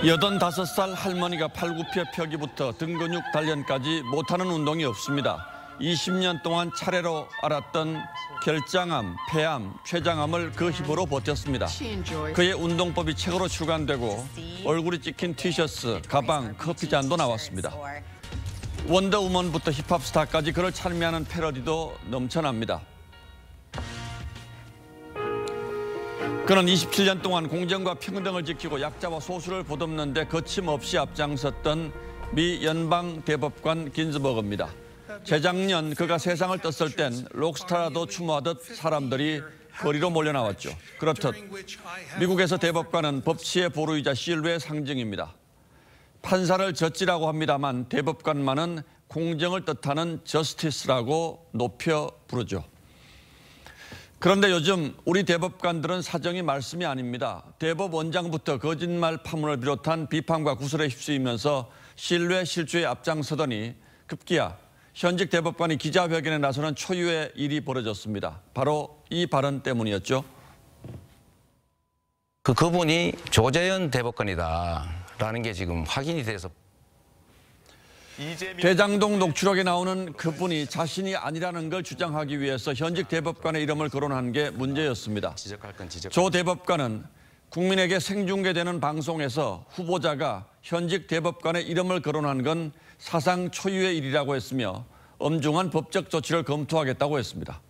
85살 할머니가 팔굽혀 펴기부터 등 근육 단련까지 못하는 운동이 없습니다. 20년 동안 차례로 앓았던 결장암, 폐암, 췌장암을 그 힘으로 버텼습니다. 그의 운동법이 책으로 출간되고 얼굴이 찍힌 티셔츠, 가방, 커피잔도 나왔습니다. 원더우먼부터 힙합 스타까지 그를 찬미하는 패러디도 넘쳐납니다. 그는 27년 동안 공정과 평등을 지키고 약자와 소수를 보듬는 데 거침없이 앞장섰던 미 연방 대법관 긴즈버그입니다. 재작년 그가 세상을 떴을 땐 록스타라도 추모하듯 사람들이 거리로 몰려 나왔죠. 그렇듯 미국에서 대법관은 법치의 보루이자 신뢰의 상징입니다. 판사를 저지라고 합니다만 대법관만은 공정을 뜻하는 저스티스라고 높여 부르죠. 그런데 요즘 우리 대법관들은 사정이 말씀이 아닙니다. 대법원장부터 거짓말 파문을 비롯한 비판과 구설에 휩쓰이면서 신뢰 실추에 앞장서더니 급기야 현직 대법관이 기자회견에 나서는 초유의 일이 벌어졌습니다. 바로 이 발언 때문이었죠. 그분이 조재현 대법관이다라는 게 지금 확인이 돼서. 대장동 녹취록에 나오는 그분이 자신이 아니라는 걸 주장하기 위해서 현직 대법관의 이름을 거론한 게 문제였습니다. 조 대법관은 국민에게 생중계되는 방송에서 후보자가 현직 대법관의 이름을 거론한 건 사상 초유의 일이라고 했으며 엄중한 법적 조치를 검토하겠다고 했습니다.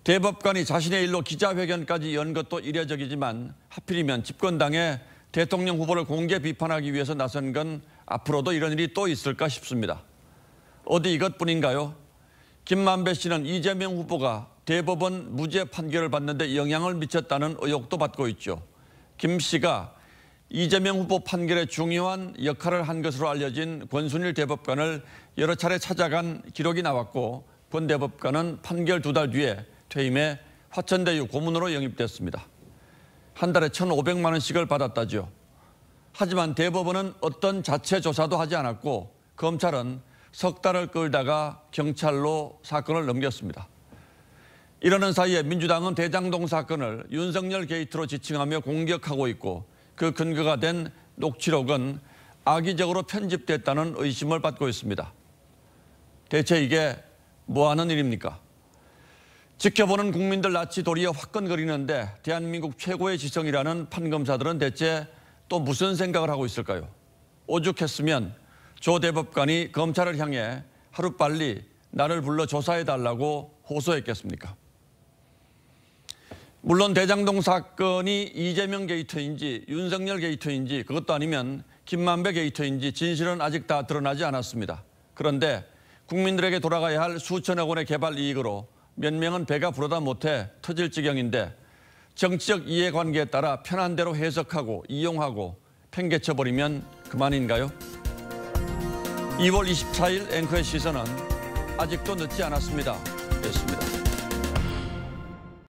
대법관이 자신의 일로 기자회견까지 연 것도 이례적이지만 하필이면 집권당의 대통령 후보를 공개 비판하기 위해서 나선 건 앞으로도 이런 일이 또 있을까 싶습니다. 어디 이것뿐인가요? 김만배 씨는 이재명 후보가 대법원 무죄 판결을 받는데 영향을 미쳤다는 의혹도 받고 있죠. 김 씨가 이재명 후보 판결에 중요한 역할을 한 것으로 알려진 권순일 대법관을 여러 차례 찾아간 기록이 나왔고 권 대법관은 판결 2달 뒤에 퇴임해 화천대유 고문으로 영입됐습니다. 한 달에 1,500만 원씩을 받았다죠. 하지만 대법원은 어떤 자체 조사도 하지 않았고 검찰은 석 달을 끌다가 경찰로 사건을 넘겼습니다. 이러는 사이에 민주당은 대장동 사건을 윤석열 게이트로 지칭하며 공격하고 있고 그 근거가 된 녹취록은 악의적으로 편집됐다는 의심을 받고 있습니다. 대체 이게 뭐 하는 일입니까? 지켜보는 국민들 낯이 도리어 화끈거리는데 대한민국 최고의 지성이라는 판검사들은 대체 또 무슨 생각을 하고 있을까요? 오죽했으면 조 대법관이 검찰을 향해 하루빨리 나를 불러 조사해달라고 호소했겠습니까? 물론 대장동 사건이 이재명 게이트인지 윤석열 게이트인지 그것도 아니면 김만배 게이트인지 진실은 아직 다 드러나지 않았습니다. 그런데 국민들에게 돌아가야 할 수천억 원의 개발 이익으로 몇 명은 배가 부르다 못해 터질 지경인데 정치적 이해관계에 따라 편한 대로 해석하고 이용하고 팽개쳐버리면 그만인가요? 2월 24일 앵커의 시선은 아직도 늦지 않았습니다. 였습니다.